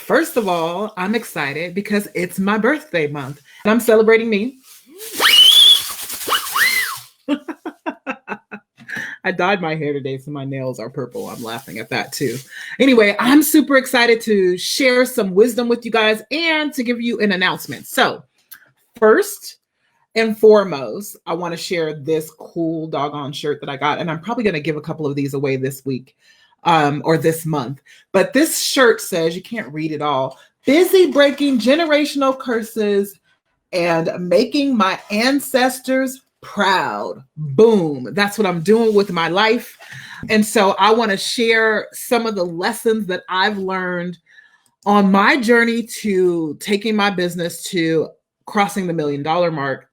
First of all, I'm excited because it's my birthday month and I'm celebrating me. I dyed my hair today, so my nails are purple. I'm laughing at that too. Anyway, I'm super excited to share some wisdom with you guys and to give you an announcement. So first and foremost, I want to share this cool doggone shirt that I got. And I'm probably going to give a couple of these away this week or this month. But this shirt says, you can't read it all, busy breaking generational curses and making my ancestors proud. Boom. That's what I'm doing with my life. And so I want to share some of the lessons that I've learned on my journey to taking my business to crossing the $1 million mark.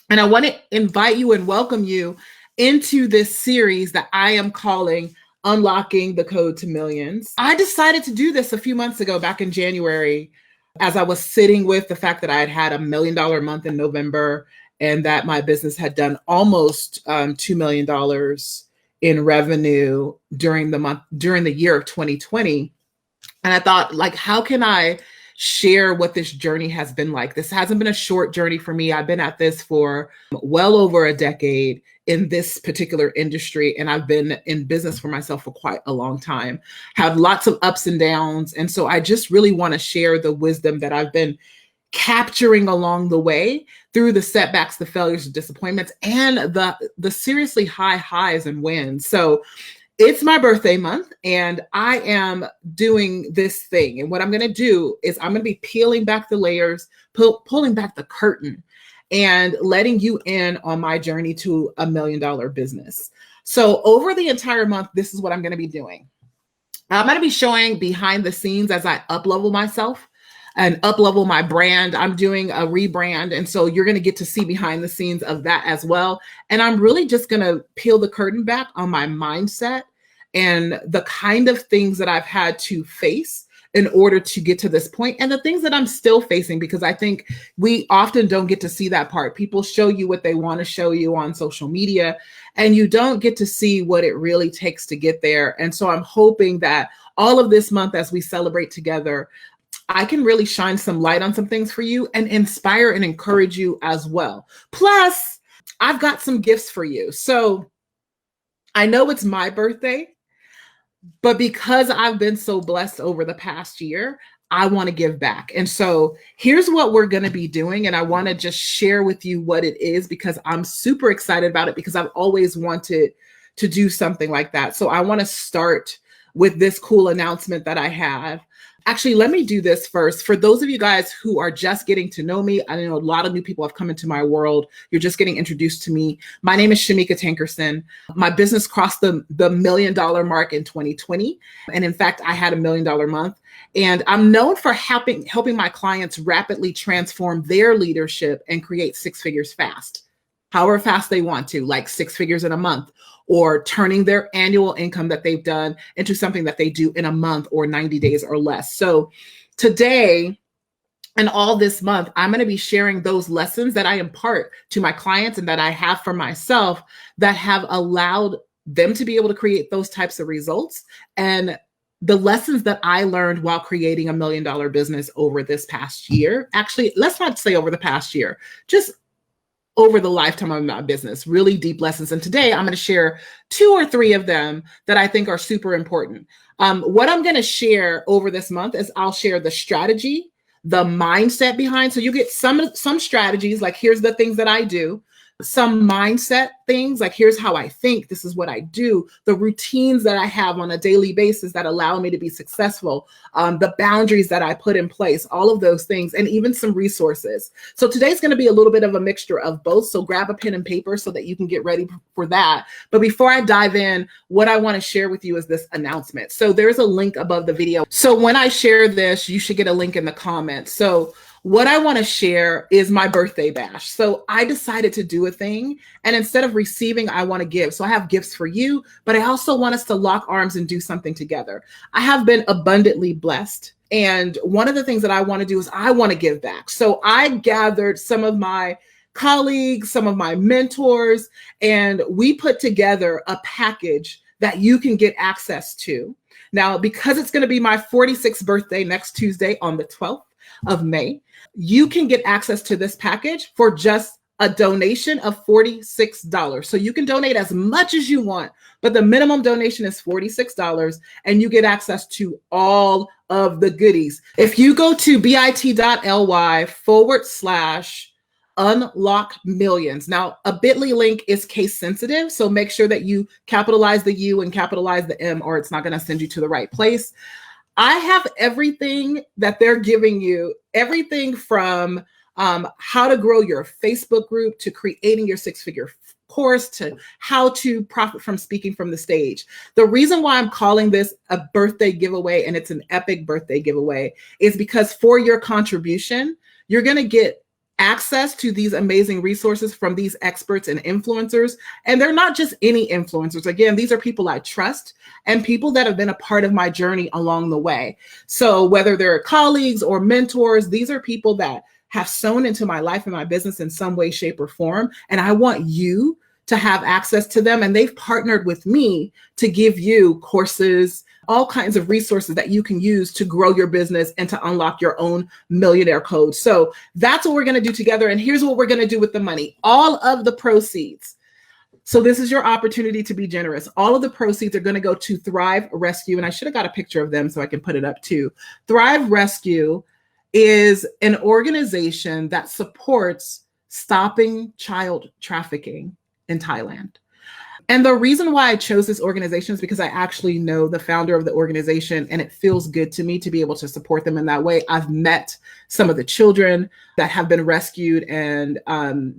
And I want to invite you and welcome you into this series that I am calling Unlocking the Code to Millions. I decided to do this a few months ago, back in January, as I was sitting with the fact that I had had $1 million month in November and that my business had done almost $2 million in revenue during the year of 2020. And I thought, like, how can I share what this journey has been like? This hasn't been a short journey for me. I've been at this for well over a decade in this particular industry, and I've been in business for myself for quite a long time. Have lots of ups and downs. And so I just really want to share the wisdom that I've been capturing along the way through the setbacks, the failures, the disappointments, and the seriously high highs and wins. So it's my birthday month and I am doing this thing. And what I'm going to do is I'm going to be peeling back the layers, pulling back the curtain and letting you in on my journey to $1 million business. So over the entire month, this is what I'm going to be doing. I'm going to be showing behind the scenes as I up-level myself and up-level my brand. I'm doing a rebrand. And so you're going to get to see behind the scenes of that as well. And I'm really just going to peel the curtain back on my mindset and the kind of things that I've had to face in order to get to this point, and the things that I'm still facing, because I think we often don't get to see that part. People show you what they want to show you on social media, and you don't get to see what it really takes to get there. And so I'm hoping that all of this month, as we celebrate together, I can really shine some light on some things for you and inspire and encourage you as well. Plus, I've got some gifts for you. So I know it's my birthday, but because I've been so blessed over the past year, I want to give back. And so here's what we're going to be doing. And I want to just share with you what it is, because I'm super excited about it, because I've always wanted to do something like that. So I want to start with this cool announcement that I have. Actually, let me do this first. For those of you guys who are just getting to know me, I know a lot of new people have come into my world. You're just getting introduced to me. My name is Shameca Tankerson. My business crossed the $1 million mark in 2020. And in fact, I had $1 million month. And I'm known for helping my clients rapidly transform their leadership and create six figures fast, however fast they want to, like 6 figures in a month, or turning their annual income that they've done into something that they do in a month or 90 days or less. So today and all this month, I'm going to be sharing those lessons that I impart to my clients and that I have for myself that have allowed them to be able to create those types of results, and the lessons that I learned while creating $1 million business over this past year. Actually, let's not say over the past year, just over the lifetime of my business, really deep lessons. And today I'm going to share 2 or 3 of them that I think are super important. What I'm going to share over this month is I'll share the strategy, the mindset behind. So you get some strategies, like here's the things that I do. Some mindset things, like here's how I think, this is what I do, the routines that I have on a daily basis that allow me to be successful, the boundaries that I put in place, all of those things, and even some resources. So today's going to be a little bit of a mixture of both. So grab a pen and paper so that you can get ready for that. But before I dive in, what I want to share with you is this announcement. So there's a link above the video. So when I share this, you should get a link in the comments. So what I want to share is my birthday bash. So I decided to do a thing, and instead of receiving, I want to give. So I have gifts for you, but I also want us to lock arms and do something together. I have been abundantly blessed. And one of the things that I want to do is I want to give back. So I gathered some of my colleagues, some of my mentors, and we put together a package that you can get access to Now, because it's going to be my 46th birthday next Tuesday on the 12th of May, you can get access to this package for just a donation of $46. So you can donate as much as you want, but the minimum donation is $46 and you get access to all of the goodies. If you go to bit.ly/unlock millions. Now, a bit.ly link is case sensitive, so make sure that you capitalize the U and capitalize the M, or it's not going to send you to the right place. I have everything that they're giving you, everything from how to grow your Facebook group to creating your six-figure course to how to profit from speaking from the stage. The reason why I'm calling this a birthday giveaway, and it's an epic birthday giveaway, is because for your contribution, you're going to get access to these amazing resources from these experts and influencers. And they're not just any influencers. Again, these are people I trust and people that have been a part of my journey along the way. So whether they're colleagues or mentors, these are people that have sown into my life and my business in some way, shape, or form. And I want you to have access to them. And they've partnered with me to give you courses, all kinds of resources that you can use to grow your business and to unlock your own millionaire code. So that's what we're going to do together. And here's what we're going to do with the money. All of the proceeds. So this is your opportunity to be generous. All of the proceeds are going to go to Thrive Rescue. And I should have got a picture of them so I can put it up too. Thrive Rescue is an organization that supports stopping child trafficking in Thailand. And the reason why I chose this organization is because I actually know the founder of the organization, and it feels good to me to be able to support them in that way. I've met some of the children that have been rescued and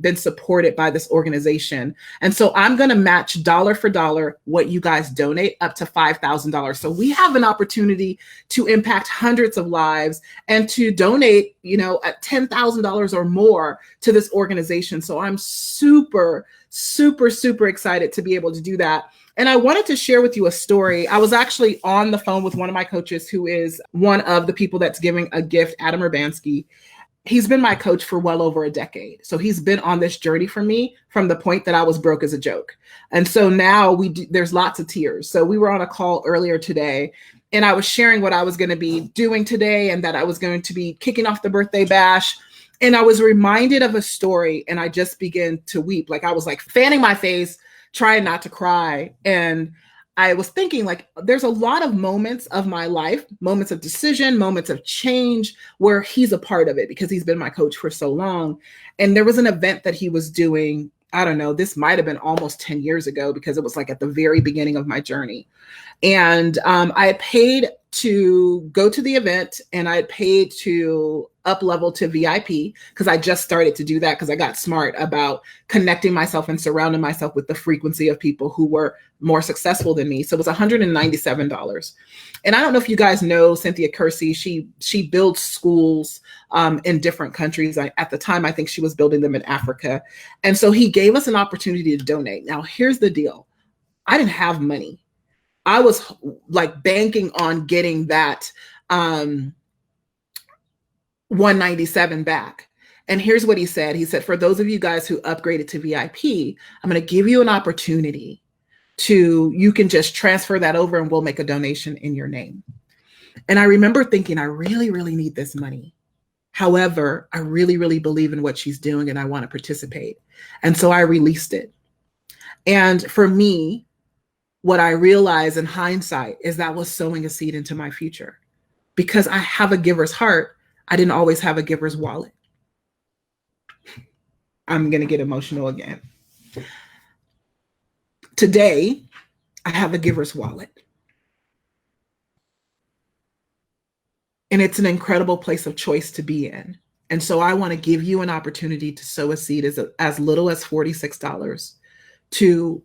been supported by this organization. And so I'm going to match dollar for dollar what you guys donate up to $5,000. So we have an opportunity to impact hundreds of lives and to donate, at $10,000 or more to this organization. So I'm super excited to be able to do that. And I wanted to share with you a story. I was actually on the phone with one of my coaches who is one of the people that's giving a gift, Adam Urbanski. He's been my coach for well over a decade. So he's been on this journey for me from the point that I was broke as a joke. And so now there's lots of tears. So we were on a call earlier today and I was sharing what I was going to be doing today and that I was going to be kicking off the birthday bash. And I was reminded of a story and I just began to weep. Like I was like fanning my face, trying not to cry. And I was thinking there's a lot of moments of my life, moments of decision, moments of change where he's a part of it because he's been my coach for so long. And there was an event that he was doing. I don't know, this might've been almost 10 years ago because it was like at the very beginning of my journey. And I had paid to go to the event and I had paid to up level to VIP because I just started to do that because I got smart about connecting myself and surrounding myself with the frequency of people who were more successful than me. So it was $197. And I don't know if you guys know Cynthia Kersey. She builds schools in different countries. At the time, I think she was building them in Africa. And so he gave us an opportunity to donate. Now, here's the deal. I didn't have money. I was like banking on getting that 197 back. And here's what he said. He said, for those of you guys who upgraded to VIP, I'm going to give you an opportunity you can just transfer that over and we'll make a donation in your name. And I remember thinking, I really, really need this money. However, I really, really believe in what she's doing and I want to participate. And so I released it. And for me, what I realized in hindsight is that was sowing a seed into my future because I have a giver's heart. I didn't always have a giver's wallet. I'm going to get emotional again. Today, I have a giver's wallet. And it's an incredible place of choice to be in. And so I want to give you an opportunity to sow a seed as little as $46 to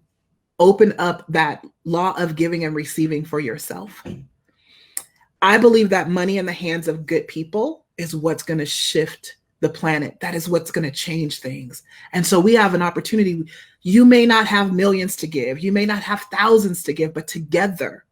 open up that law of giving and receiving for yourself. I believe that money in the hands of good people is what's going to shift the planet. That is what's going to change things. And so we have an opportunity. You may not have millions to give. You may not have thousands to give, but together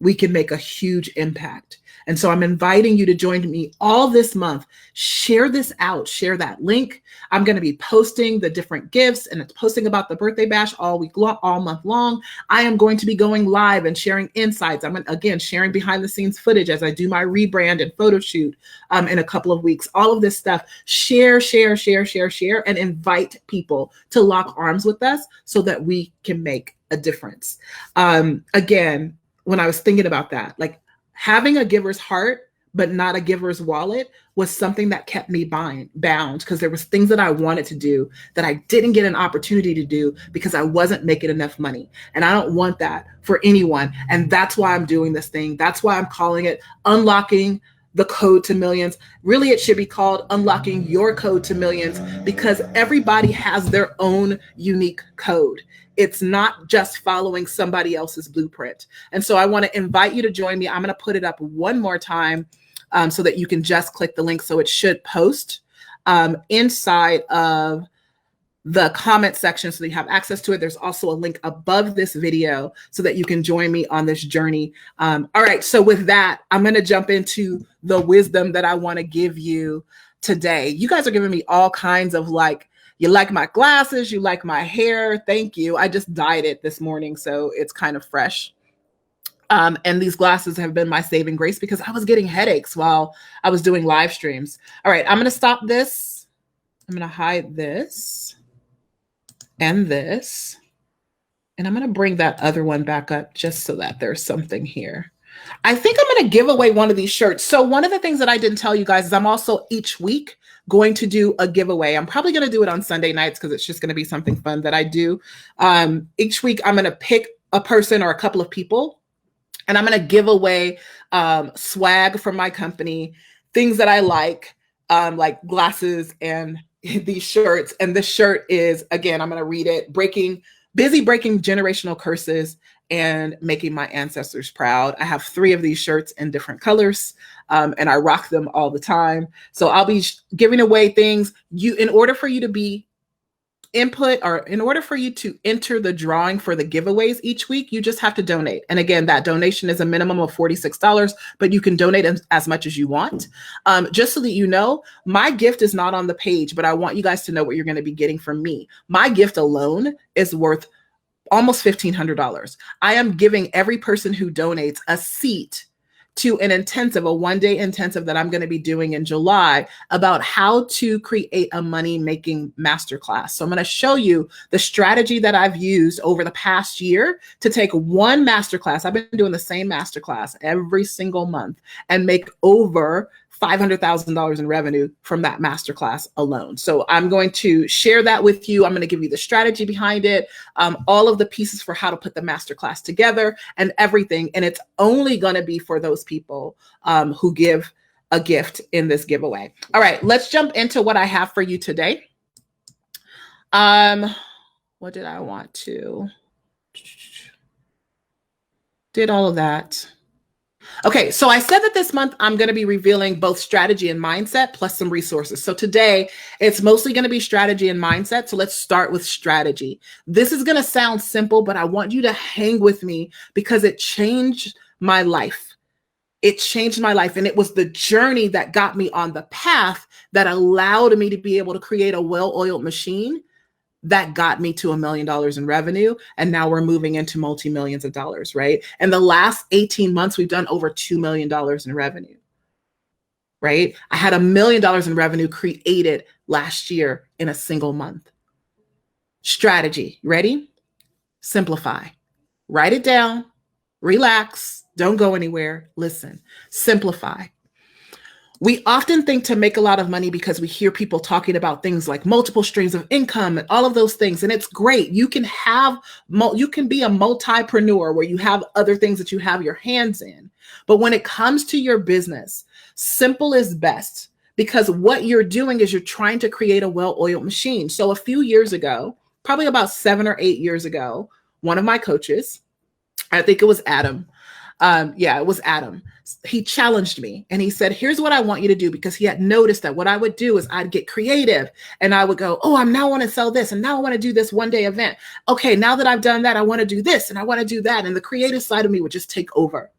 we can make a huge impact. And so I'm inviting you to join me all this month. Share this out, share that link. I'm going to be posting the different gifts and posting about the birthday bash all week long, all month long. I am going to be going live and sharing insights. I'm again sharing behind the scenes footage as I do my rebrand and photo shoot in a couple of weeks. All of this stuff, share, and invite people to lock arms with us so that we can make a difference. Again, when I was thinking about that, like having a giver's heart, but not a giver's wallet was something that kept me bound because there was things that I wanted to do that I didn't get an opportunity to do because I wasn't making enough money. And I don't want that for anyone. And that's why I'm doing this thing. That's why I'm calling it Unlocking the Code to Millions. Really, it should be called Unlocking Your Code to Millions because everybody has their own unique code. It's not just following somebody else's blueprint. And so I want to invite you to join me. I'm going to put it up one more time so that you can just click the link. So it should post inside of the comment section so that you have access to it. There's also a link above this video so that you can join me on this journey. All right. So with that, I'm going to jump into the wisdom that I want to give you today. You guys are giving me all kinds of you like my glasses, you like my hair. Thank you. I just dyed it this morning, so it's kind of fresh. And these glasses have been my saving grace because I was getting headaches while I was doing live streams. All right, I'm going to stop this. I'm going to hide this and this. And I'm going to bring that other one back up just so that there's something here. I think I'm going to give away one of these shirts. So one of the things that I didn't tell you guys is I'm also each week going to do a giveaway. I'm probably going to do it on Sunday nights because it's just going to be something fun that I do. Each week, I'm going to pick a person or a couple of people, and I'm going to give away swag from my company, things that I like glasses and these shirts. And this shirt is, again, I'm going to read it, busy breaking generational curses and making my ancestors proud. I have 3 of these shirts in different colors, and I rock them all the time. So I'll be giving away things. In order for you to be input, or in order for you to enter the drawing for the giveaways each week, you just have to donate. And again, that donation is a minimum of $46, but you can donate as much as you want. Just so that you know, my gift is not on the page, but I want you guys to know what you're going to be getting from me. My gift alone is worth almost $1,500. I am giving every person who donates a seat to an intensive, a one-day intensive that I'm going to be doing in July about how to create a money-making masterclass. So I'm going to show you the strategy that I've used over the past year to take one masterclass. I've been doing the same masterclass every single month and make over $500,000 in revenue from that masterclass alone. So I'm going to share that with you. I'm going to give you the strategy behind it, all of the pieces for how to put the masterclass together and everything. And it's only going to be for those people who give a gift in this giveaway. All right, let's jump into what I have for you today. What did I want to? Did all of that. Okay, so I said that this month I'm going to be revealing both strategy and mindset plus some resources. So today it's mostly going to be strategy and mindset. So let's start with strategy. This is going to sound simple, but I want you to hang with me because it changed my life. It changed my life. And it was the journey that got me on the path that allowed me to be able to create a well-oiled machine that got me to $1 million in revenue. And now we're moving into multi-millions of dollars, right? And the last 18 months, we've done over $2 million in revenue, right? I had $1 million in revenue created last year in a single month. Strategy, ready? Simplify. Write it down, relax, don't go anywhere, listen, simplify. We often think to make a lot of money because we hear people talking about things like multiple streams of income and all of those things. And it's great. You can be a multipreneur where you have other things that you have your hands in. But when it comes to your business, simple is best because what you're doing is you're trying to create a well-oiled machine. So a few years ago, probably about 7 or 8 years ago, one of my coaches, I think it was Adam. It was Adam. He challenged me and he said, here's what I want you to do, because he had noticed that what I would do is I'd get creative and I would go, oh, I now want to sell this. And now I want to do this one-day event. Okay, now that I've done that, I want to do this and I want to do that. And the creative side of me would just take over.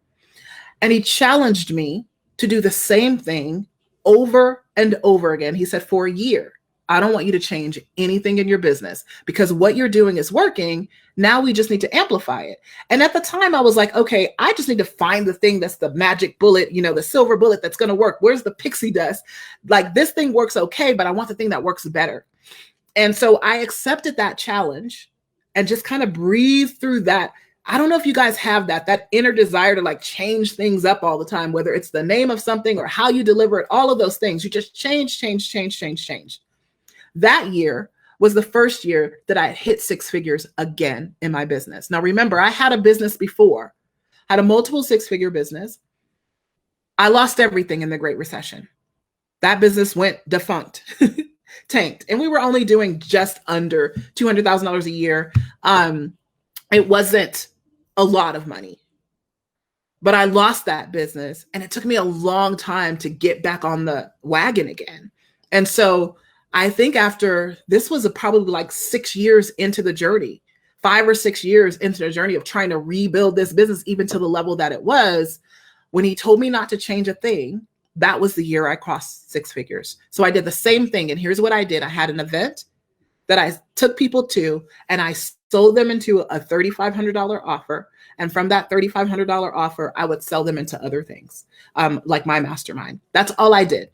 And he challenged me to do the same thing over and over again. He said, for a year, I don't want you to change anything in your business because what you're doing is working. Now we just need to amplify it. And at the time I was like, okay, I just need to find the thing that's the magic bullet, the silver bullet that's going to work. Where's the pixie dust? Like, this thing works okay, but I want the thing that works better. And so I accepted that challenge and just kind of breathed through that. I don't know if you guys have that inner desire to like change things up all the time, whether it's the name of something or how you deliver it, all of those things. You just change. That year was the first year that I hit six figures again in my business. Now, remember, I had a business before, had a multiple six-figure business. I lost everything in the Great Recession. That business went defunct, tanked. And we were only doing just under $200,000 a year. It wasn't a lot of money, but I lost that business and it took me a long time to get back on the wagon again. And so I think after this was probably like 6 years into the journey, 5 or 6 years into the journey of trying to rebuild this business, even to the level that it was, when he told me not to change a thing, that was the year I crossed six figures. So I did the same thing. And here's what I did. I had an event that I took people to, and I sold them into a $3,500 offer. And from that $3,500 offer, I would sell them into other things, like my mastermind. That's all I did.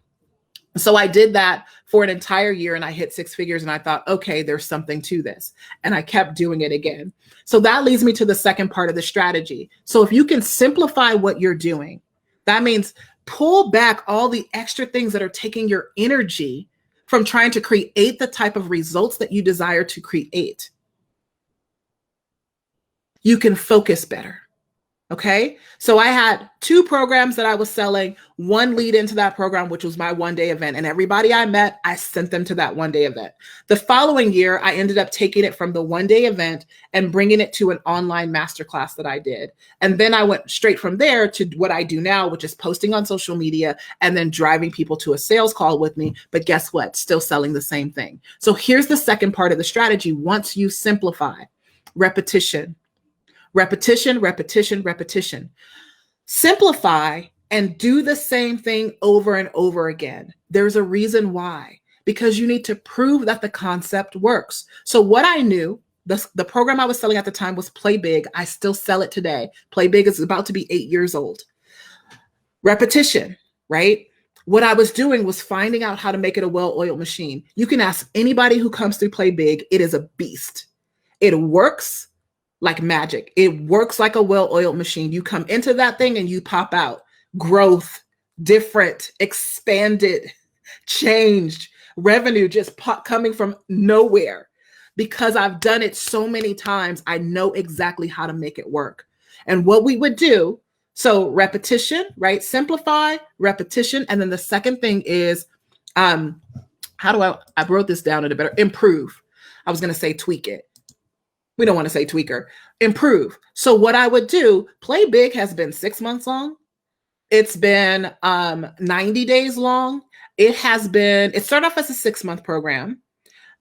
So I did that for an entire year and I hit six figures and I thought, okay, there's something to this. And I kept doing it again. So that leads me to the second part of the strategy. So if you can simplify what you're doing, that means pull back all the extra things that are taking your energy from trying to create the type of results that you desire to create. You can focus better. Okay. So I had 2 programs that I was selling, one lead into that program, which was my one-day event. And everybody I met, I sent them to that one-day event. The following year, I ended up taking it from the one-day event and bringing it to an online masterclass that I did. And then I went straight from there to what I do now, which is posting on social media and then driving people to a sales call with me. But guess what? Still selling the same thing. So here's the second part of the strategy. Once you simplify, repetition. Simplify and do the same thing over and over again. There's a reason why, because you need to prove that the concept works. So what I knew, the program I was selling at the time was Play Big. I still sell it today. Play Big is about to be 8 years old. Repetition, right? What I was doing was finding out how to make it a well-oiled machine. You can ask anybody who comes through Play Big. It is a beast. It works like magic. It works like a well-oiled machine. You come into that thing and you pop out. Growth, different, expanded, changed, revenue just coming from nowhere. Because I've done it so many times, I know exactly how to make it work. And what we would do, so repetition, right? Simplify, repetition. And then the second thing is, I wrote this down in a better, improve. I was going to say tweak it. We don't want to say tweaker, improve. So what I would do, Play Big has been 6 months long. It's been 90 days long. It started off as a 6-month program.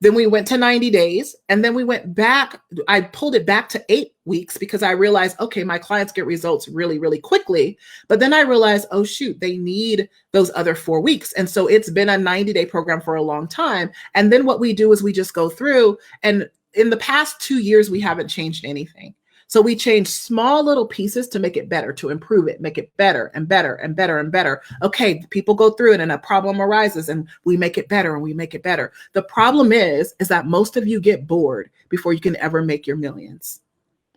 Then we went to 90 days and then we went back. I pulled it back to 8 weeks because I realized, okay, my clients get results really, really quickly. But then I realized, oh shoot, they need those other 4 weeks. And so it's been a 90-day program for a long time. And then what we do is we just go through, and in the past 2 years, we haven't changed anything. So we changed small little pieces to make it better, to improve it, make it better and better and better and better. Okay, people go through it and a problem arises and we make it better and we make it better. The problem is that most of you get bored before you can ever make your millions.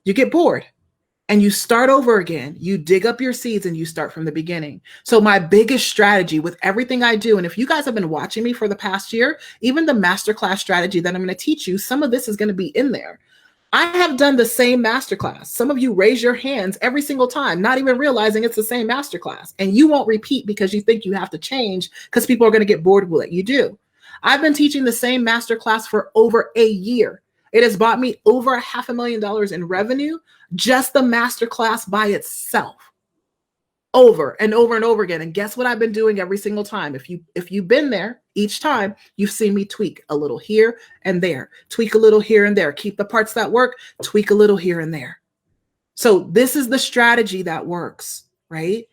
You get bored and you start over again. You dig up your seeds and you start from the beginning. So my biggest strategy with everything I do, and if you guys have been watching me for the past year, even the masterclass strategy that I'm going to teach you, some of this is going to be in there. I have done the same masterclass. Some of you raise your hands every single time, not even realizing it's the same masterclass. And you won't repeat because you think you have to change because people are going to get bored with it. You do. I've been teaching the same masterclass for over a year. It has bought me over $500,000 in revenue, just the masterclass by itself, over and over and over again. And guess what I've been doing every single time? If you've been there, each time you've seen me tweak a little here and there, tweak a little here and there, keep the parts that work, tweak a little here and there. So this is the strategy that works, right?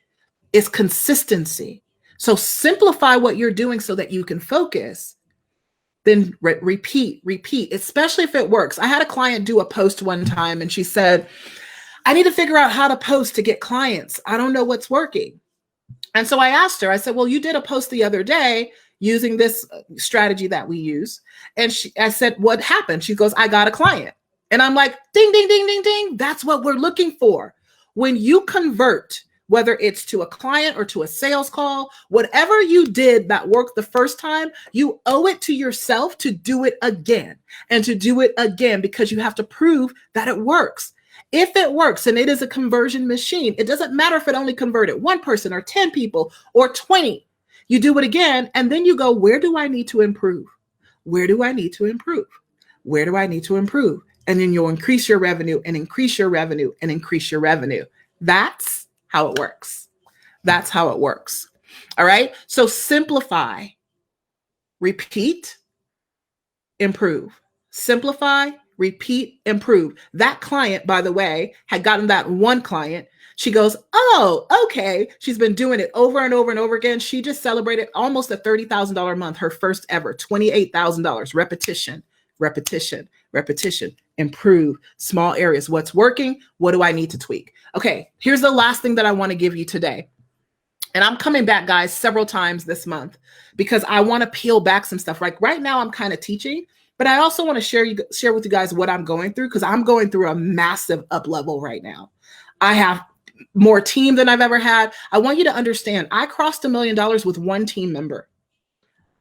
is consistency. So simplify what you're doing so that you can focus. Then repeat, especially if it works. I had a client do a post one time and she said, I need to figure out how to post to get clients. I don't know what's working. And so I asked her, I said, well, you did a post the other day using this strategy that we use. And I said, what happened? She goes, I got a client. And I'm like, ding, ding, ding, ding, ding. That's what we're looking for. When you convert, whether it's to a client or to a sales call, whatever you did that worked the first time, you owe it to yourself to do it again and to do it again, because you have to prove that it works. If it works and it is a conversion machine, it doesn't matter if it only converted one person or 10 people or 20. You do it again, and then you go, where do I need to improve? Where do I need to improve? Where do I need to improve? And then you'll increase your revenue and increase your revenue and increase your revenue. That's how it works. That's how it works. All right. So simplify, repeat, improve. Simplify, repeat, improve. That client, by the way, had gotten that one client. She goes, oh, okay. She's been doing it over and over and over again. She just celebrated almost a $30,000 a month, her first ever, $28,000. Repetition, repetition, repetition, improve, small areas. What's working? What do I need to tweak? Okay, here's the last thing that I want to give you today. And I'm coming back, guys, several times this month because I want to peel back some stuff. Like right now, I'm kind of teaching, but I also want to share with you guys what I'm going through, because I'm going through a massive up level right now. I have more team than I've ever had. I want you to understand, I crossed $1 million with one team member.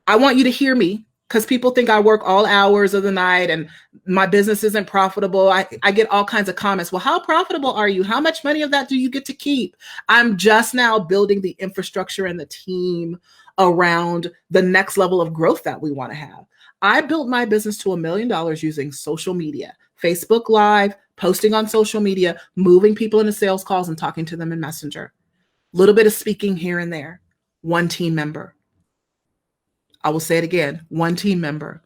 I want you to hear me, because people think I work all hours of the night and my business isn't profitable. I get all kinds of comments. Well, how profitable are you? How much money of that do you get to keep? I'm just now building the infrastructure and the team around the next level of growth that we want to have. I built my business to $1 million using social media, Facebook Live, posting on social media, moving people into sales calls and talking to them in Messenger. A little bit of speaking here and there. One team member. I will say it again, one team member.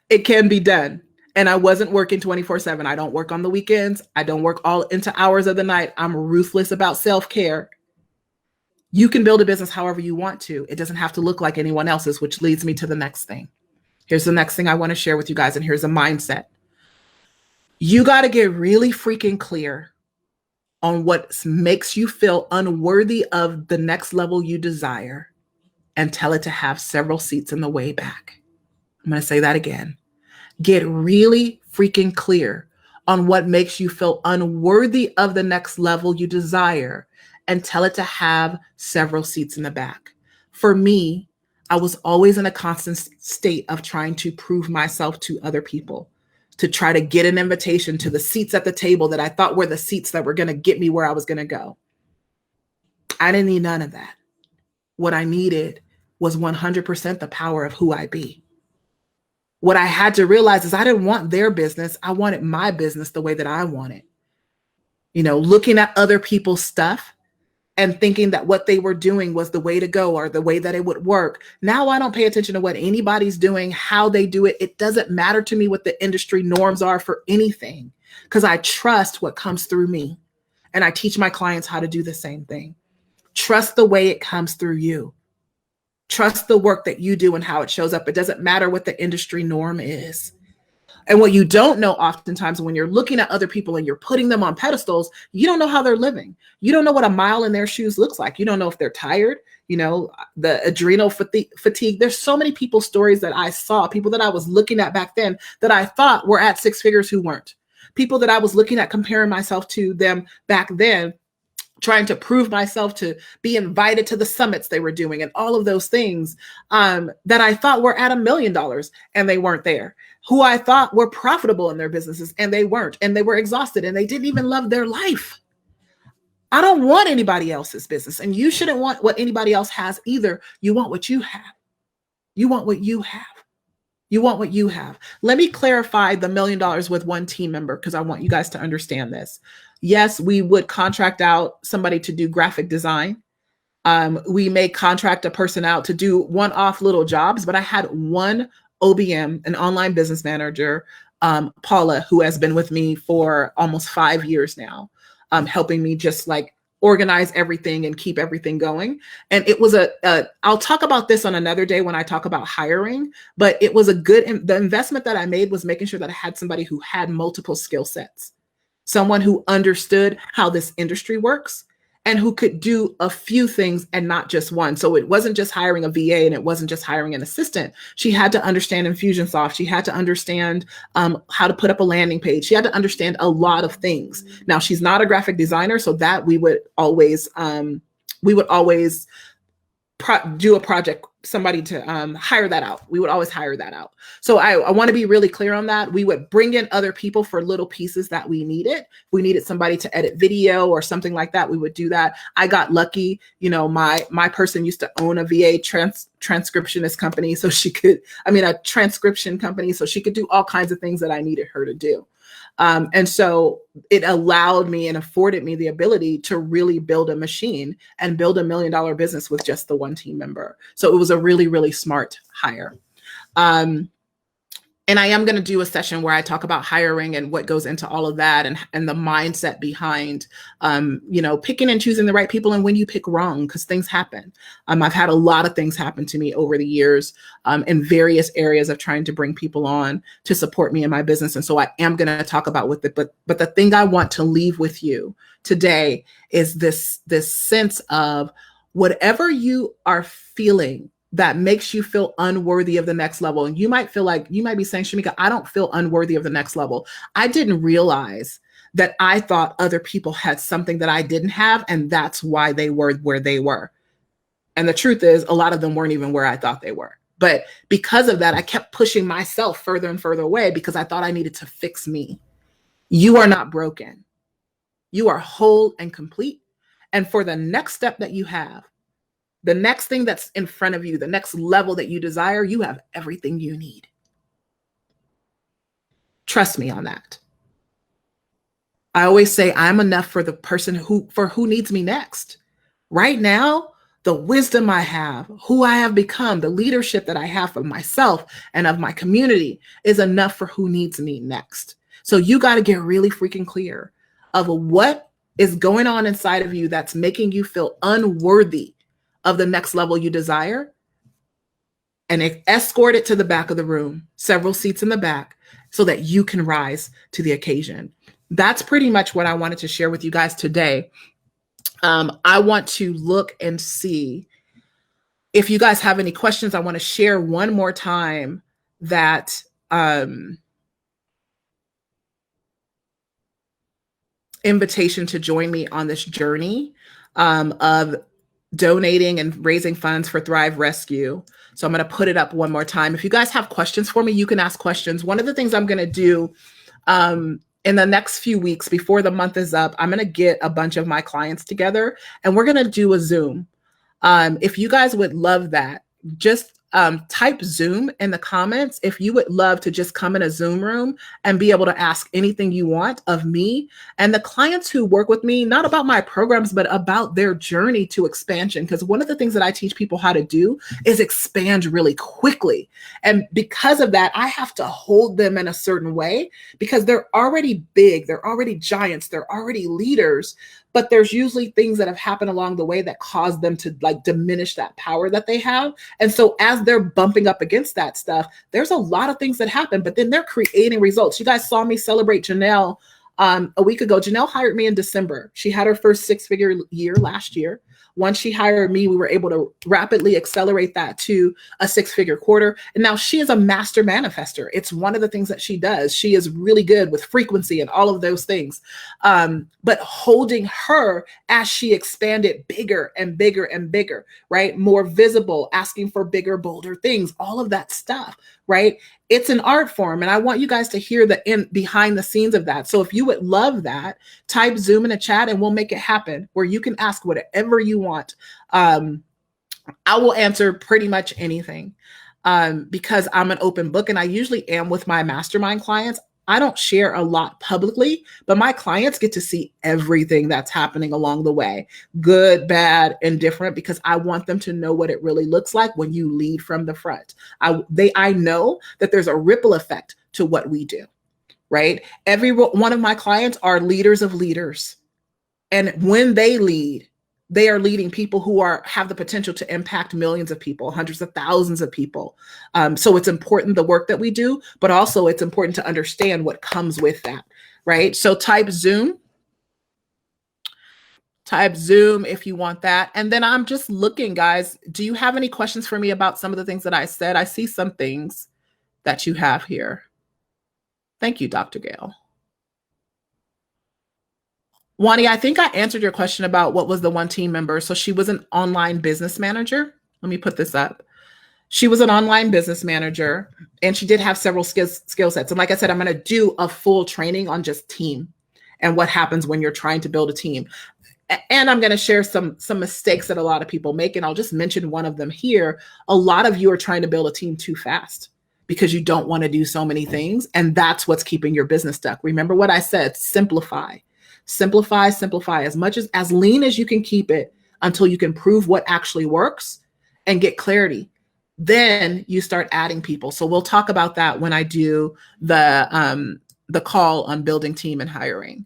It can be done. And I wasn't working 24/7. I don't work on the weekends. I don't work all into hours of the night. I'm ruthless about self-care. You can build a business however you want to. It doesn't have to look like anyone else's, which leads me to the next thing. Here's the next thing I want to share with you guys. And here's a mindset. You got to get really freaking clear on what makes you feel unworthy of the next level you desire, and tell it to have several seats in the way back. I'm going to say that again. Get really freaking clear on what makes you feel unworthy of the next level you desire, and tell it to have several seats in the back. For me, I was always in a constant state of trying to prove myself to other people, to try to get an invitation to the seats at the table that I thought were the seats that were going to get me where I was going to go. I didn't need none of that. What I needed was 100% the power of who I be. What I had to realize is I didn't want their business. I wanted my business the way that I wanted. You know, looking at other people's stuff and thinking that what they were doing was the way to go or the way that it would work. Now I don't pay attention to what anybody's doing, how they do it. It doesn't matter to me what the industry norms are for anything, because I trust what comes through me. And I teach my clients how to do the same thing. Trust the way it comes through you. Trust the work that you do and how it shows up. It doesn't matter what the industry norm is. And what you don't know oftentimes when you're looking at other people and you're putting them on pedestals, you don't know how they're living. You don't know what a mile in their shoes looks like. You don't know if they're tired, you know, the adrenal fatigue. There's so many people's stories that I saw, people that I was looking at back then that I thought were at six figures who weren't. People that I was looking at comparing myself to them back then, trying to prove myself to be invited to the summits they were doing and all of those things that I thought were at $1 million and they weren't there. Who I thought were profitable in their businesses and they weren't, and they were exhausted and they didn't even love their life. I don't want anybody else's business, and you shouldn't want what anybody else has either. You want what you have. You want what you have. You want what you have. Let me clarify the $1 million with one team member, because I want you guys to understand this. Yes, we would contract out somebody to do graphic design. We may contract a person out to do one-off little jobs, but I had one OBM, an online business manager, Paula, who has been with me for almost 5 years now. helping me just like organize everything and keep everything going. And it was I'll talk about this on another day when I talk about hiring, but it was the investment that I made was making sure that I had somebody who had multiple skill sets, someone who understood how this industry works and who could do a few things and not just one. So it wasn't just hiring a VA and it wasn't just hiring an assistant. She had to understand Infusionsoft. She had to understand how to put up a landing page. She had to understand a lot of things. Now, she's not a graphic designer, so that we would always do a project, somebody to hire that out. We would always hire that out. So I want to be really clear on that. We would bring in other people for little pieces that we needed. We needed somebody to edit video or something like that. We would do that. I got lucky. You know, my person used to own a VA transcriptionist company. So she could, a transcription company. So she could do all kinds of things that I needed her to do. And so it allowed me and afforded me the ability to really build a machine and build $1 million business with just the one team member. So it was a really, really smart hire. And I am going to do a session where I talk about hiring and what goes into all of that and the mindset behind, picking and choosing the right people and when you pick wrong, because things happen. I've had a lot of things happen to me over the years in various areas of trying to bring people on to support me in my business. And so I am going to talk about with it. But the thing I want to leave with you today is this sense of whatever you are feeling that makes you feel unworthy of the next level. And you might be saying, Shameca, I don't feel unworthy of the next level. I didn't realize that I thought other people had something that I didn't have, and that's why they were where they were. And the truth is, a lot of them weren't even where I thought they were. But because of that, I kept pushing myself further and further away because I thought I needed to fix me. You are not broken. You are whole and complete. And for the next step that you have, the next thing that's in front of you, the next level that you desire, you have everything you need. Trust me on that. I always say I'm enough for the person who needs me next. Right now, the wisdom I have, who I have become, the leadership that I have for myself and of my community is enough for who needs me next. So you got to get really freaking clear of what is going on inside of you that's making you feel unworthy of the next level you desire, and escort it to the back of the room, several seats in the back, so that you can rise to the occasion. That's pretty much what I wanted to share with you guys today. I want to look and see if you guys have any questions. I want to share one more time that invitation to join me on this journey of donating and raising funds for Thrive Rescue. So I'm going to put it up one more time. If you guys have questions for me, you can ask questions. One of the things I'm going to do in the next few weeks before the month is up, I'm going to get a bunch of my clients together and we're going to do a Zoom. If you guys would love that, just type Zoom in the comments if you would love to just come in a Zoom room and be able to ask anything you want of me and the clients who work with me, not about my programs, but about their journey to expansion. Because one of the things that I teach people how to do is expand really quickly. And because of that, I have to hold them in a certain way because they're already big, they're already giants, they're already leaders. But there's usually things that have happened along the way that cause them to like diminish that power that they have. And so as they're bumping up against that stuff, there's a lot of things that happen, but then they're creating results. You guys saw me celebrate Janelle a week ago. Janelle hired me in December. She had her first six-figure year last year. Once she hired me, we were able to rapidly accelerate that to a six-figure quarter. And now she is a master manifester. It's one of the things that she does. She is really good with frequency and all of those things. But holding her as she expanded bigger and bigger and bigger, right? More visible, asking for bigger, bolder things, all of that stuff, right? It's an art form. And I want you guys to hear the behind the scenes of that. So if you would love that, type Zoom in the chat and we'll make it happen where you can ask whatever you want. I will answer pretty much anything because I'm an open book and I usually am with my mastermind clients. I don't share a lot publicly, but my clients get to see everything that's happening along the way, good, bad, indifferent, because I want them to know what it really looks like when you lead from the front. I know that there's a ripple effect to what we do, right? Every one of my clients are leaders of leaders. And when they lead, they are leading people who have the potential to impact millions of people, hundreds of thousands of people. So it's important, the work that we do, but also it's important to understand what comes with that, right? So type Zoom if you want that. And then I'm just looking, guys, do you have any questions for me about some of the things that I said? I see some things that you have here. Thank you, Dr. Gale. Wani, I think I answered your question about what was the one team member. So she was an online business manager. Let me put this up. She was an online business manager, and she did have several skill sets. And like I said, I'm going to do a full training on just team and what happens when you're trying to build a team. And I'm going to share some mistakes that a lot of people make. And I'll just mention one of them here. A lot of you are trying to build a team too fast because you don't want to do so many things. And that's what's keeping your business stuck. Remember what I said, simplify. Simplify as much as lean as you can keep it until you can prove what actually works and get clarity. Then you start adding people. So we'll talk about that when I do the call on building team and hiring.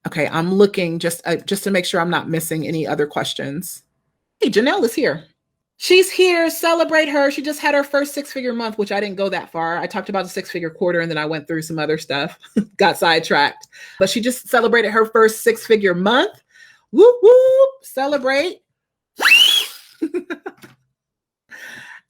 Okay, I'm looking just to make sure I'm not missing any other questions. Hey, Janelle is here. She's here. Celebrate her. She just had her first six-figure month, which I didn't go that far. I talked about the six-figure quarter, and then I went through some other stuff, got sidetracked. But she just celebrated her first six-figure month. Whoop, whoop, celebrate.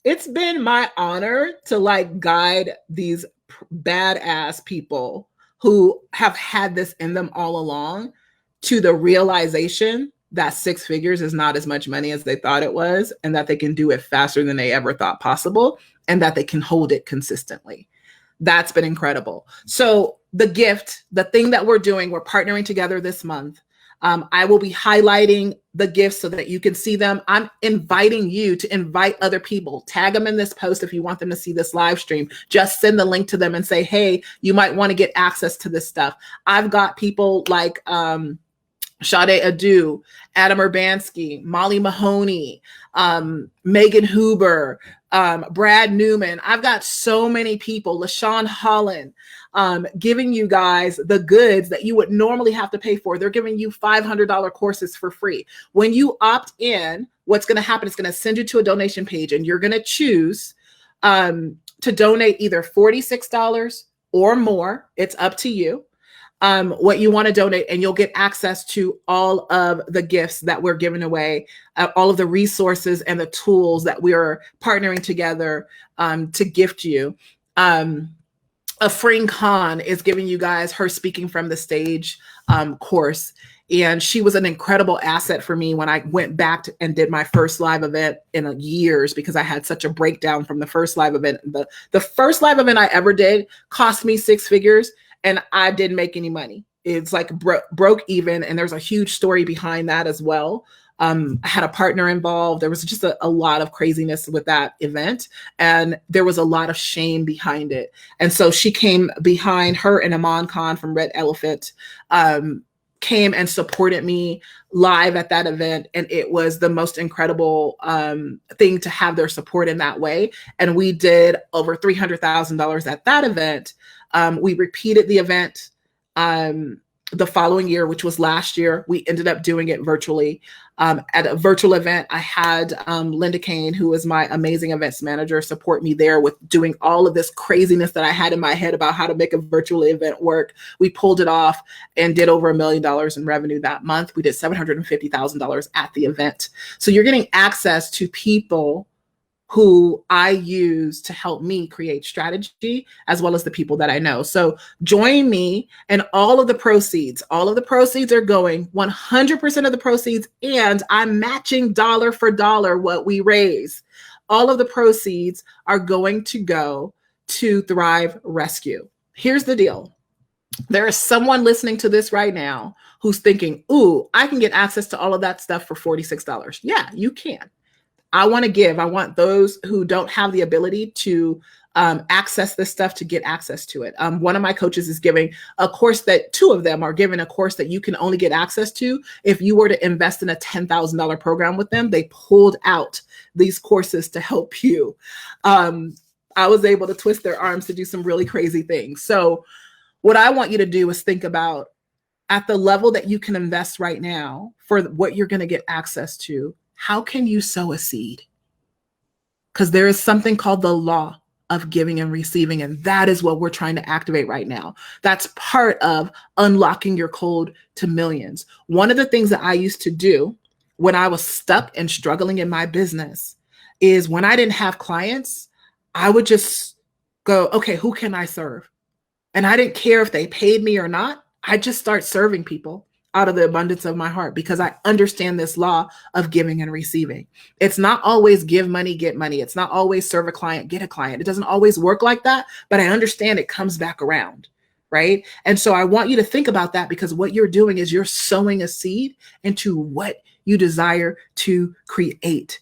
It's been my honor to guide these badass people who have had this in them all along to the realization that six figures is not as much money as they thought it was, and that they can do it faster than they ever thought possible, and that they can hold it consistently. That's been incredible. So the gift, the thing that we're doing, we're partnering together this month. I will be highlighting the gifts so that you can see them. I'm inviting you to invite other people. Tag them in this post if you want them to see this live stream. Just send the link to them and say, hey, you might want to get access to this stuff. I've got people like Sade Adu, Adam Urbanski, Molly Mahoney, Megan Huber, Brad Newman. I've got so many people, LaShawn Holland, giving you guys the goods that you would normally have to pay for. They're giving you $500 courses for free. When you opt in, what's going to happen is going to send you to a donation page, and you're going to choose to donate either $46 or more. It's up to you. What you want to donate, and you'll get access to all of the gifts that we're giving away, all of the resources and the tools that we're partnering together to gift you. Afreen Khan is giving you guys her Speaking from the Stage course. And she was an incredible asset for me when I went back and did my first live event in years, because I had such a breakdown from the first live event. The first live event I ever did cost me six figures, and I didn't make any money. It's like broke even. And there's a huge story behind that as well. I had a partner involved. There was just a lot of craziness with that event. And there was a lot of shame behind it. And so she came behind, her and Aman Khan from Red Elephant, came and supported me live at that event. And it was the most incredible thing to have their support in that way. And we did over $300,000 at that event. We repeated the event the following year, which was last year. We ended up doing it virtually. At a virtual event, I had Linda Kane, who is my amazing events manager, support me there with doing all of this craziness that I had in my head about how to make a virtual event work. We pulled it off and did over $1 million in revenue that month. We did $750,000 at the event. So you're getting access to people who I use to help me create strategy, as well as the people that I know. So join me, and all of the proceeds are going, 100% of the proceeds, and I'm matching dollar for dollar what we raise. All of the proceeds are going to go to Thrive Rescue. Here's the deal. There is someone listening to this right now who's thinking, ooh, I can get access to all of that stuff for $46. Yeah, you can. I want to give. I want those who don't have the ability to access this stuff to get access to it. One of my coaches is giving a course that two of them are giving a course that you can only get access to if you were to invest in a $10,000 program with them. They pulled out these courses to help you. I was able to twist their arms to do some really crazy things. So what I want you to do is think about at the level that you can invest right now for what you're going to get access to, how can you sow a seed? Because there is something called the law of giving and receiving, and that is what we're trying to activate right now. That's part of unlocking your code to millions. One of the things that I used to do when I was stuck and struggling in my business is when I didn't have clients, I would just go, okay, who can I serve? And I didn't care if they paid me or not. I just start serving people out of the abundance of my heart because I understand this law of giving and receiving. It's not always give money, get money. It's not always serve a client, get a client. It doesn't always work like that, but I understand it comes back around, right? And so I want you to think about that, because what you're doing is you're sowing a seed into what you desire to create.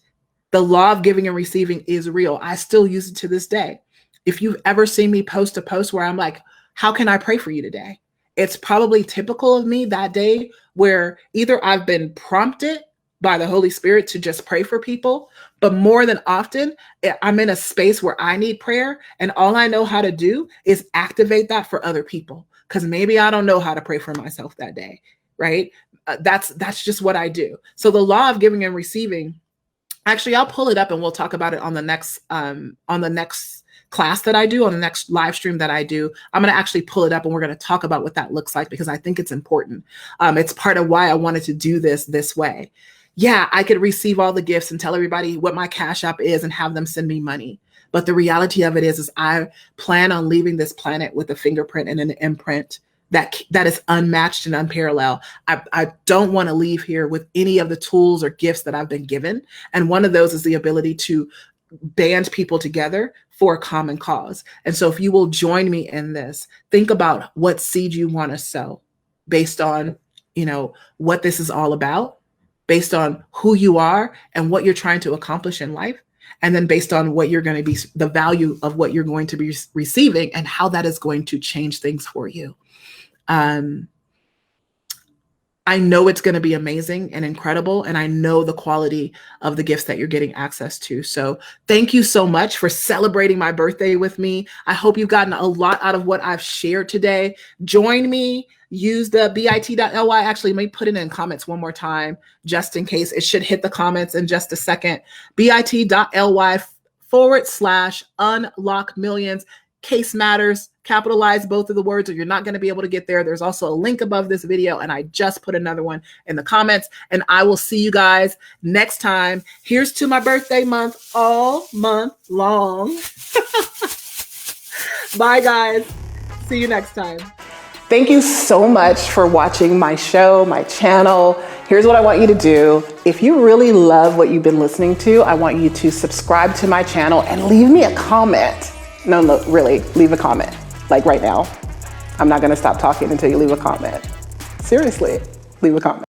The law of giving and receiving is real. I still use it to this day. If you've ever seen me post a post where I'm like, how can I pray for you today? It's probably typical of me that day where either I've been prompted by the Holy Spirit to just pray for people, but more than often, I'm in a space where I need prayer, and all I know how to do is activate that for other people, because maybe I don't know how to pray for myself that day, right? That's just what I do. So the law of giving and receiving, actually, I'll pull it up and we'll talk about it on the next class that I do, on the next live stream that I do. I'm going to actually pull it up and we're going to talk about what that looks like, because I think it's important. It's part of why I wanted to do this way. Yeah, I could receive all the gifts and tell everybody what my Cash App is and have them send me money. But the reality of it is I plan on leaving this planet with a fingerprint and an imprint that is unmatched and unparalleled. I don't want to leave here with any of the tools or gifts that I've been given. And one of those is the ability to band people together for a common cause. And so if you will join me in this, think about what seed you want to sow based on, what this is all about, based on who you are and what you're trying to accomplish in life. And then based on what you're going to be, the value of what you're going to be receiving and how that is going to change things for you. I know it's going to be amazing and incredible, and I know the quality of the gifts that you're getting access to. So thank you so much for celebrating my birthday with me. I hope you've gotten a lot out of what I've shared today. Join me. Use the bit.ly. Actually, let me put it in comments one more time, just in case. It should hit the comments in just a second. bit.ly/unlock millions. Case matters. Capitalize both of the words or you're not going to be able to get there. There's also a link above this video, and I just put another one in the comments, and I will see you guys next time. Here's to my birthday month all month long. Bye, guys. See you next time. Thank you so much for watching my show, my channel. Here's what I want you to do. If you really love what you've been listening to, I want you to subscribe to my channel and leave me a comment. No, really, leave a comment. Like right now. I'm not gonna stop talking until you leave a comment. Seriously, leave a comment.